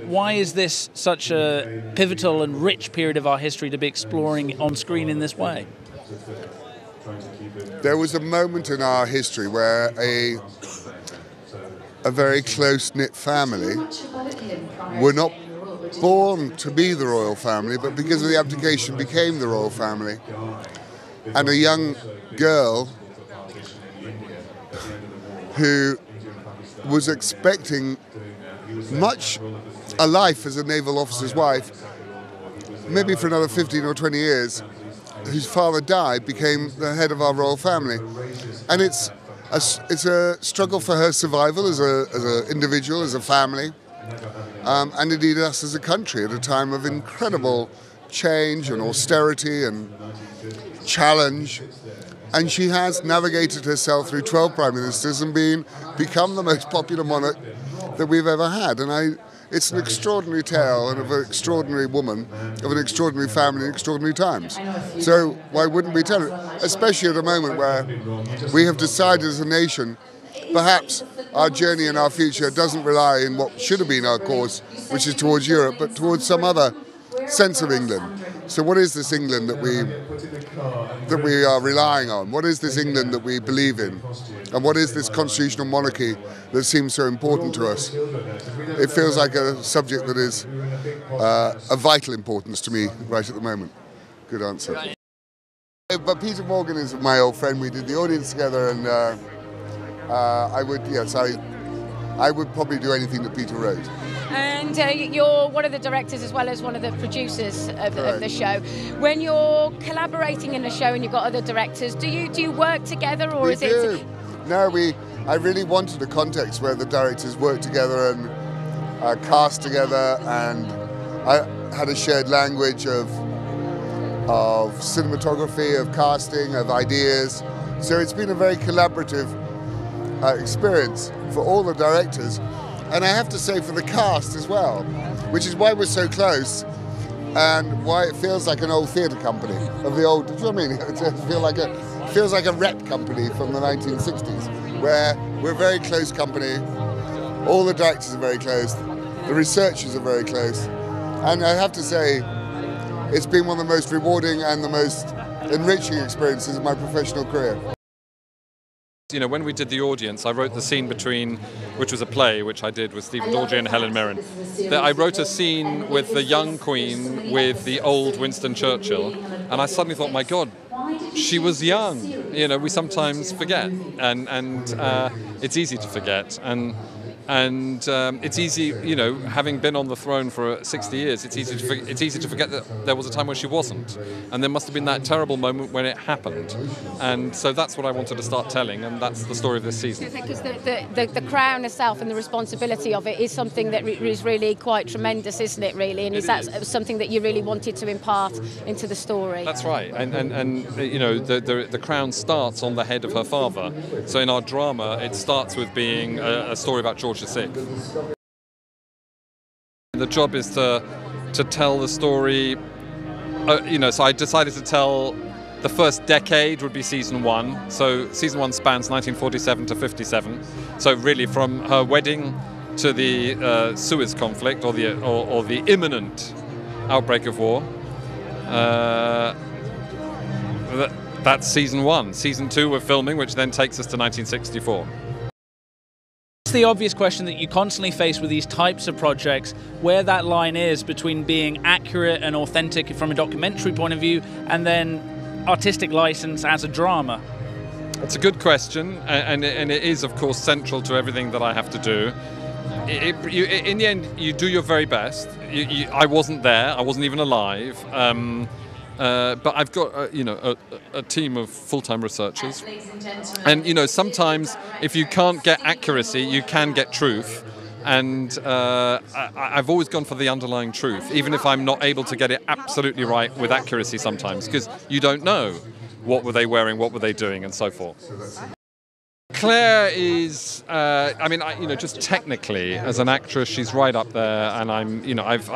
Why is this such a pivotal and rich period of our history to be exploring on screen in this way? There was a moment in our history where a very close-knit family were not born to be the royal family, but because of the abdication became the royal family. And a young girl who was expecting much a life as a naval officer's wife, maybe for another 15 or 20 years, whose father died, became the head of our royal family. And it's a struggle for her survival as an individual, as a family, and indeed us as a country at a time of incredible change and austerity and challenge. And she has navigated herself through 12 prime ministers and become the most popular monarch that we've ever had. And it's an extraordinary tale and of an extraordinary woman, of an extraordinary family in extraordinary times. So why wouldn't we tell it? Especially at a moment where we have decided as a nation, perhaps our journey and our future doesn't rely in what should have been our course, which is towards Europe, but towards some other sense of England. So what is this England that we are relying on? What is this England that we believe in? And what is this constitutional monarchy that seems so important to us? It feels like a subject that is of vital importance to me right at the moment. Good answer. But Peter Morgan is my old friend. We did the audience together, and I would probably do anything that Peter wrote. And you're one of the directors as well as one of the producers of the show. When you're collaborating in the show and you've got other directors, do you work together, or We is do. it? No, I really wanted a context where the directors worked together and cast together, and I had a shared language of cinematography, of casting, of ideas. So it's been a very collaborative experience for all the directors. And I have to say for the cast as well, which is why we're so close and why it feels like an old theatre company of the old, do you know what I mean? It feels like a rep company from the 1960s, where we're a very close company, all the directors are very close, the researchers are very close, and I have to say it's been one of the most rewarding and the most enriching experiences of my professional career. You know, when we did the audience, I wrote the scene between, which was a play, which I did with Stephen Daldry and Helen Mirren. I wrote a scene with the young Queen with the old Winston Churchill, and I suddenly thought, my God, she was young. You know, we sometimes forget, and it's easy to forget. And it's easy, you know, having been on the throne for 60 years, it's easy to forget that there was a time when she wasn't. And there must have been that terrible moment when it happened. And so that's what I wanted to start telling, and that's the story of this season. Because the crown itself and the responsibility of it is something that is really quite tremendous, isn't it, really? And is that something that you really wanted to impart into the story? That's right. And you know, the crown starts on the head of her father. So in our drama, it starts with being a story about George VI. The job is to tell the story, you know, so I decided to tell the first decade would be season 1. So season 1 spans 1947 to 57. So really from her wedding to the Suez conflict or the imminent outbreak of war. That's season 1. Season 2 we're filming, which then takes us to 1964. It's the obvious question that you constantly face with these types of projects, where that line is between being accurate and authentic from a documentary point of view and then artistic license as a drama. It's a good question, and it is, of course, central to everything that I have to do. In the end, you do your very best. I wasn't there. I wasn't even alive. But I've got you know, a team of full-time researchers, and you know, sometimes if you can't get accuracy, you can get truth, and I've always gone for the underlying truth, even if I'm not able to get it absolutely right with accuracy sometimes, because you don't know what were they wearing, what were they doing, and so forth. Claire is, I mean, you know, just technically as an actress, she's right up there, and I've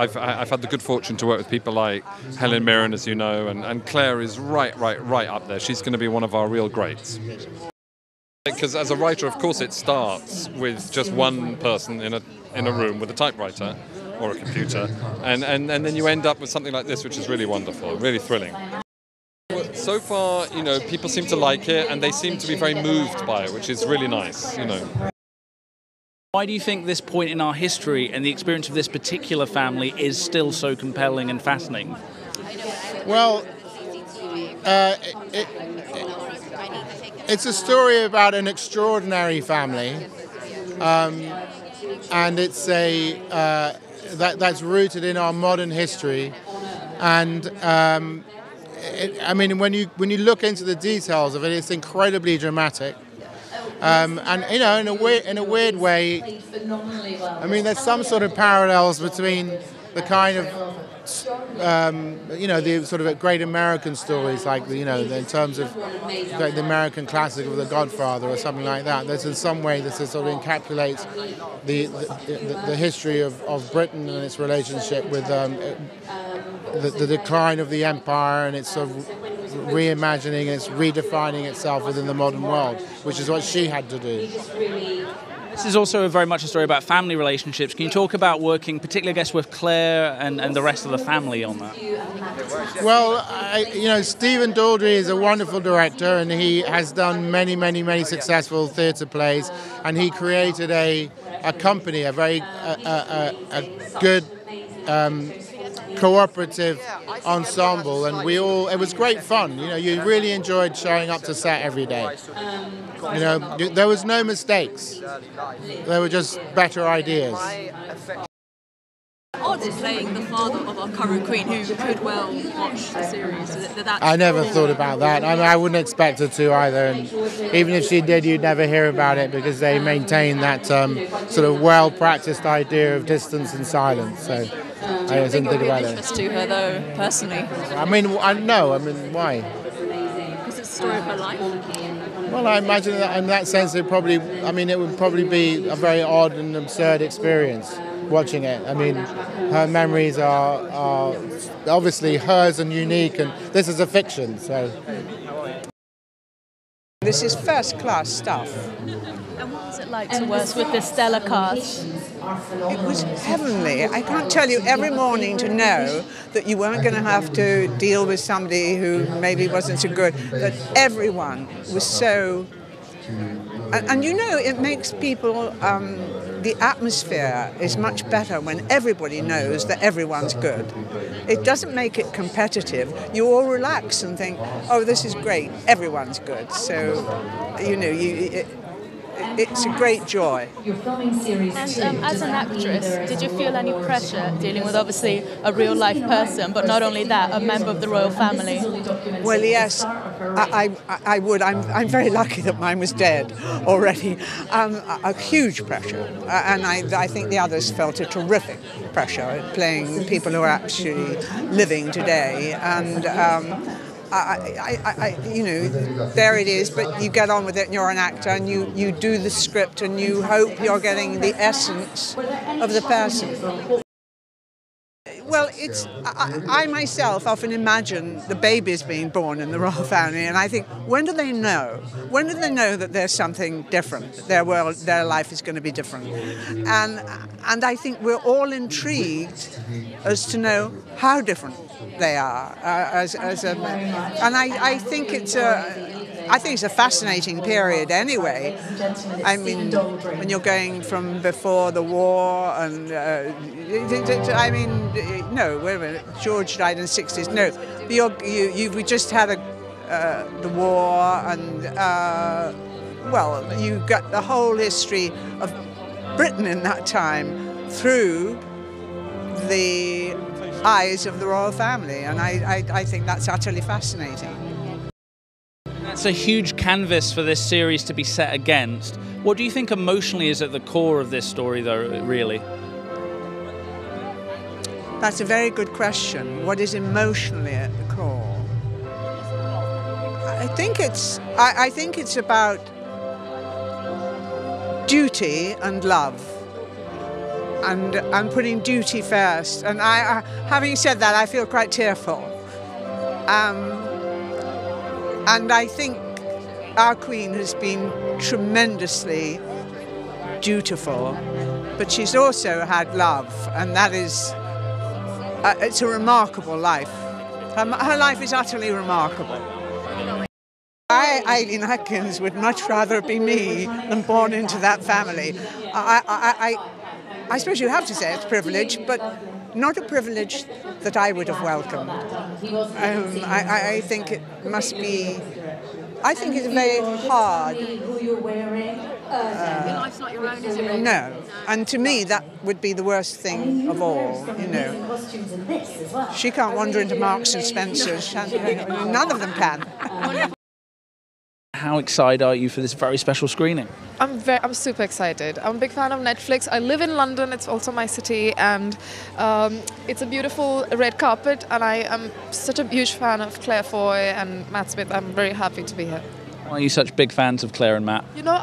had the good fortune to work with people like Helen Mirren, as you know, and Claire is right up there. She's going to be one of our real greats. Because as a writer, of course, it starts with just one person in a room with a typewriter, or a computer, and then you end up with something like this, which is really wonderful, really thrilling. So far, people seem to like it, and they seem to be very moved by it, which is really nice, Why do you think this point in our history and the experience of this particular family is still so compelling and fascinating? Well, it's a story about an extraordinary family, and it's that's rooted in our modern history. And when you look into the details of it, it's incredibly dramatic. And in a weird way, there's some sort of parallels between the kind of the sort of great American stories, like in terms of the American classic of The Godfather or something like that. There's in some way this sort of encapsulates the history of Britain and its relationship with the decline of the empire, and its sort of reimagining, it's redefining itself within the modern world, which is what she had to do. This is also very much a story about family relationships. Can you talk about working, particularly, I guess, with Claire and the rest of the family on that? Well, Stephen Daldry is a wonderful director, and he has done many, many, many successful theatre plays, and he created a company, a very good cooperative ensemble, and it was great fun. You really enjoyed showing up to set every day. There was no mistakes. There were just better ideas. Odd playing the father of our current queen, who could well watch the series. I never thought about that. I wouldn't expect her to either, and even if she did, you'd never hear about it, because they maintain that sort of well-practiced idea of distance and silence. So I didn't think about it. Interest to her, though, personally? Why? Because it's the story of her life. Well, I imagine that in that sense, it would probably be a very odd and absurd experience watching it. Her memories are obviously hers and unique, and this is a fiction, so. This is first-class stuff. And what was it like to work with this stellar cast? It was heavenly. I can't tell you, every morning to know that you weren't going to have to deal with somebody who maybe wasn't so good, that everyone was so... And it makes people... the atmosphere is much better when everybody knows that everyone's good. It doesn't make it competitive. You all relax and think, oh, this is great, everyone's good. So, it's a great joy. And as an actress, did you feel any pressure dealing with obviously a real-life person, but not only that, a member of the royal family? Well, yes, I would. I'm very lucky that mine was dead already. A huge pressure, and I think the others felt a terrific pressure playing people who are actually living today. And there it is, but you get on with it and you're an actor and you do the script and you hope you're getting the essence of the person. Well, I myself often imagine the babies being born in the royal family, and I think, when do they know? When do they know that there's something different? Their life is going to be different. And I think we're all intrigued as to know how different they are. I think it's a fascinating period anyway. When you're going from before the war and no, wait a minute. George died in the 60s. No, we just had the war, and you got the whole history of Britain in that time through the eyes of the royal family, and I think that's utterly fascinating. That's a huge canvas for this series to be set against. What do you think emotionally is at the core of this story, though, really? That's a very good question. What is emotionally at the core? I think it's about duty and love, and putting duty first. And having said that, I feel quite tearful. And I think our Queen has been tremendously dutiful but she's also had love, and that is, it's a remarkable life. Her life is utterly remarkable. I, Eileen Atkins, would much rather be me than born into that family. I suppose you have to say it's privilege, but not a privilege that I would have welcomed. I think it must be. I think it's very hard. Your life's not your own, is it? No, and to me that would be the worst thing of all. You know, she can't wander into Marks and Spencer's. None of them can. How excited are you for this very special screening? I'm super excited. I'm a big fan of Netflix. I live in London, it's also my city, and it's a beautiful red carpet, and I am such a huge fan of Claire Foy and Matt Smith. I'm very happy to be here. Why are you such big fans of Claire and Matt? You know,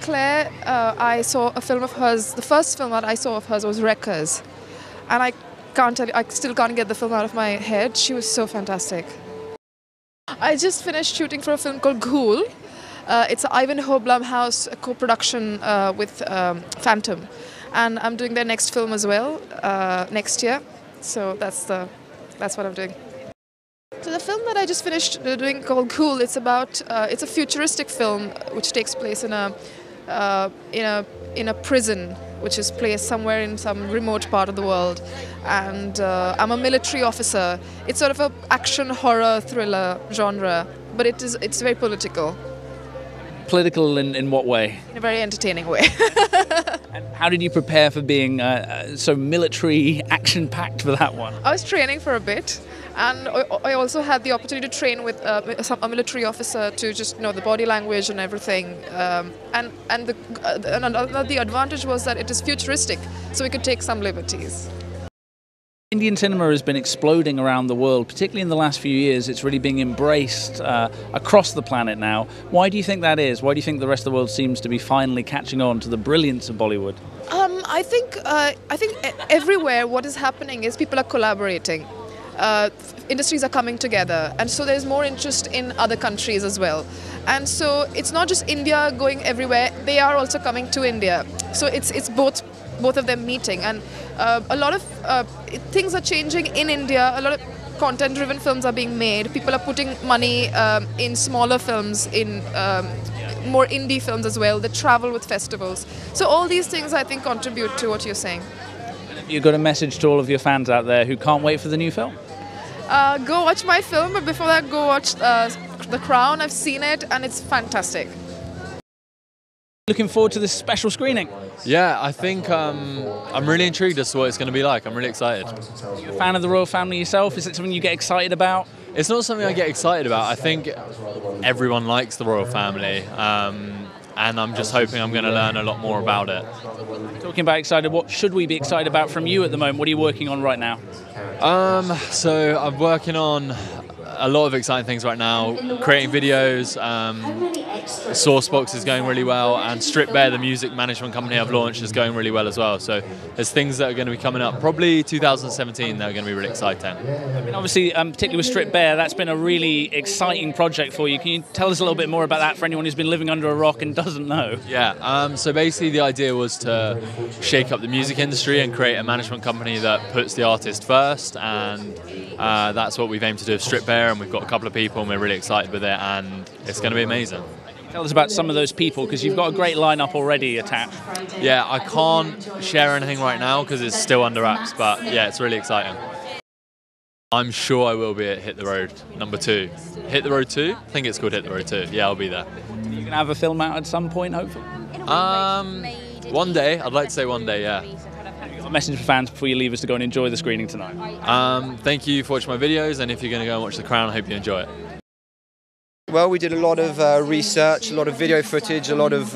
Claire, I saw a film of hers, the first film that I saw of hers was Wreckers, and I can't tell you, I still can't get the film out of my head. She was so fantastic. I just finished shooting for a film called Ghoul. It's an Ivanhoe Blumhouse co-production with Phantom, and I'm doing their next film as well next year. So that's what I'm doing. So the film that I just finished doing called Ghoul, it's a futuristic film which takes place in a prison, which is placed somewhere in some remote part of the world, and I'm a military officer. It's sort of an action horror thriller genre, but it's very political. Political in what way? In a very entertaining way. And how did you prepare for being so military action-packed for that one? I was training for a bit, and I also had the opportunity to train with a military officer to just know the body language and everything. And the advantage was that it is futuristic, so we could take some liberties. Indian cinema has been exploding around the world, particularly in the last few years. It's really being embraced across the planet now. Why do you think that is? Why do you think the rest of the world seems to be finally catching on to the brilliance of Bollywood? I think everywhere what is happening is people are collaborating. Industries are coming together, and so there's more interest in other countries as well. And so it's not just India going everywhere, they are also coming to India. So it's both of them meeting, and a lot of things are changing in India. A lot of content-driven films are being made. People are putting money in smaller films, in more indie films as well. They travel with festivals. So all these things, I think, contribute to what you're saying. You've got a message to all of your fans out there who can't wait for the new film? Go watch my film, but before that, go watch The Crown. I've seen it, and it's fantastic. Looking forward to this special screening? Yeah, I think I'm really intrigued as to what it's going to be like. I'm really excited. Are you a fan of the royal family yourself? Is it something you get excited about? It's not something I get excited about. I think everyone likes the royal family, and I'm just hoping I'm going to learn a lot more about it. Talking about excited, what should we be excited about from you at the moment? What are you working on right now? So I'm working on a lot of exciting things right now, creating videos. Sourcebox is going really well, and Strip Bear, the music management company I've launched, is going really well as well. So there's things that are going to be coming up, probably 2017, that are going to be really exciting. I mean, obviously, particularly with Strip Bear, that's been a really exciting project for you. Can you tell us a little bit more about that for anyone who's been living under a rock and doesn't know? Yeah, so basically the idea was to shake up the music industry and create a management company that puts the artist first, and that's what we've aimed to do with Strip Bear, and we've got a couple of people and we're really excited with it, and it's going to be amazing. Tell us about some of those people, because you've got a great lineup already attached. Yeah, I can't share anything right now because it's still under wraps, but yeah, it's really exciting. I'm sure I will be at Hit the Road #2. Hit the Road 2? I think it's called Hit the Road 2. Yeah, I'll be there. Are you going to have a film out at some point, hopefully? One day. I'd like to say one day, yeah. You've got a message for fans before you leave us to go and enjoy the screening tonight? Thank you for watching my videos, and if you're going to go and watch The Crown, I hope you enjoy it. Well, we did a lot of research, a lot of video footage, a lot of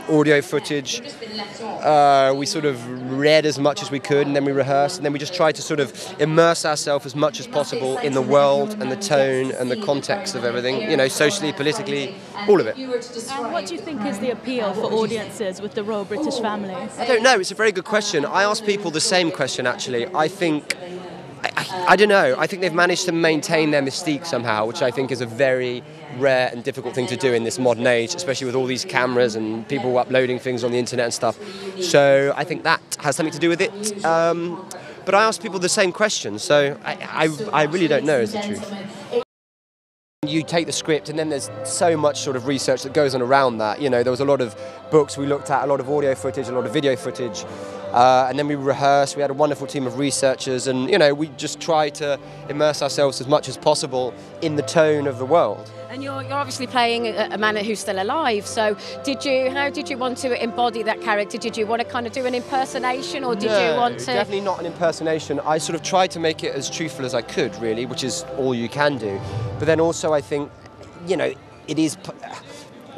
audio footage. We sort of read as much as we could, and then we rehearsed, and then we just tried to sort of immerse ourselves as much as possible in the world and the tone and the context of everything, you know, socially, politically, all of it. And what do you think is the appeal for audiences with the royal British family? I don't know, it's a very good question. I ask people the same question, actually. I think, I don't know, I think they've managed to maintain their mystique somehow, which I think is a very rare and difficult thing to do in this modern age, especially with all these cameras and people uploading things on the internet and stuff. So I think that has something to do with it. But I ask people the same question, so I really don't know is the truth. You take the script and then there's so much sort of research that goes on around that. You know, there was a lot of books we looked at, a lot of audio footage, a lot of video footage, and then we rehearsed. We had a wonderful team of researchers, and you know, we just try to immerse ourselves as much as possible in the tone of the world. And you're obviously playing a man who's still alive, so how did you want to embody that character? Did you want to kind of do an impersonation, or did you want to... definitely not an impersonation. I sort of tried to make it as truthful as I could, really, which is all you can do. But then also I think, you know, it is...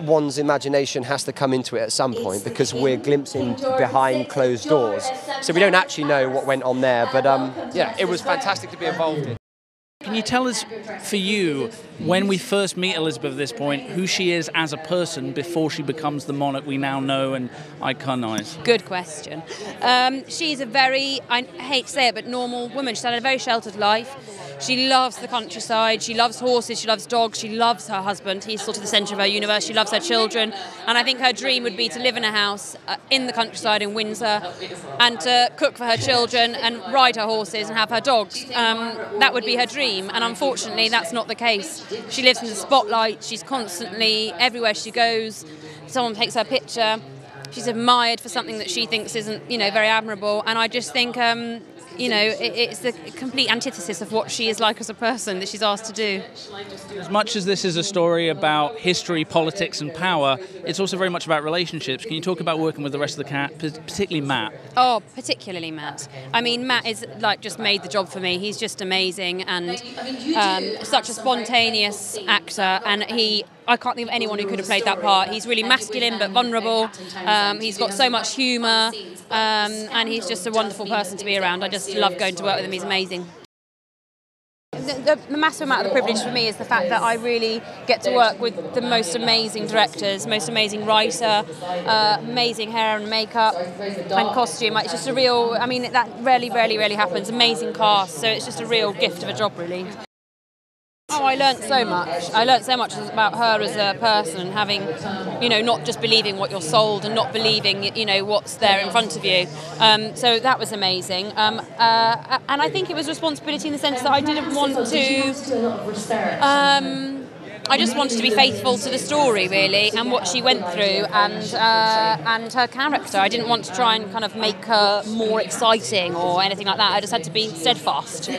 one's imagination has to come into it at some point, because we're glimpsing behind closed doors. So we don't actually know what went on there, but yeah, it was fantastic to be involved in. Can you tell us, for you, when we first meet Elizabeth at this point, who she is as a person before she becomes the monarch we now know and iconize? Good question. She's a very, I hate to say it, but normal woman. She's had a very sheltered life. She loves the countryside, she loves horses, she loves dogs, she loves her husband. He's sort of the centre of her universe. She loves her children. And I think her dream would be to live in a house in the countryside in Windsor and to cook for her children and ride her horses and have her dogs. That would be her dream. And unfortunately, that's not the case. She lives in the spotlight. She's constantly, everywhere she goes, someone takes her picture. She's admired for something that she thinks isn't, you know, very admirable. And I just think... you know, it's the complete antithesis of what she is like as a person that she's asked to do. As much as this is a story about history, politics and power, it's also very much about relationships. Can you talk about working with the rest of the cast, particularly Matt? Oh, particularly Matt. I mean, Matt is like just made the job for me. He's just amazing and such a spontaneous actor, and I can't think of anyone who could have played that part. He's really masculine but vulnerable. He's got so much humour, and he's just a wonderful person to be around. I just love going to work with him. He's amazing. The massive amount of the privilege for me is the fact that I really get to work with the most amazing directors, most amazing writer, amazing hair and makeup and costume. It's just a real, I mean, that rarely happens. Amazing cast, so it's just a real gift of a job, really. Oh, I learnt so much. I learnt so much about her as a person, and having, you know, not just believing what you're sold and not believing, you know, what's there in front of you. So that was amazing. And I think it was responsibility in the sense that I didn't want to... I just wanted to be faithful to the story, really, and what she went through, and her character. I didn't want to try and kind of make her more exciting or anything like that. I just had to be steadfast.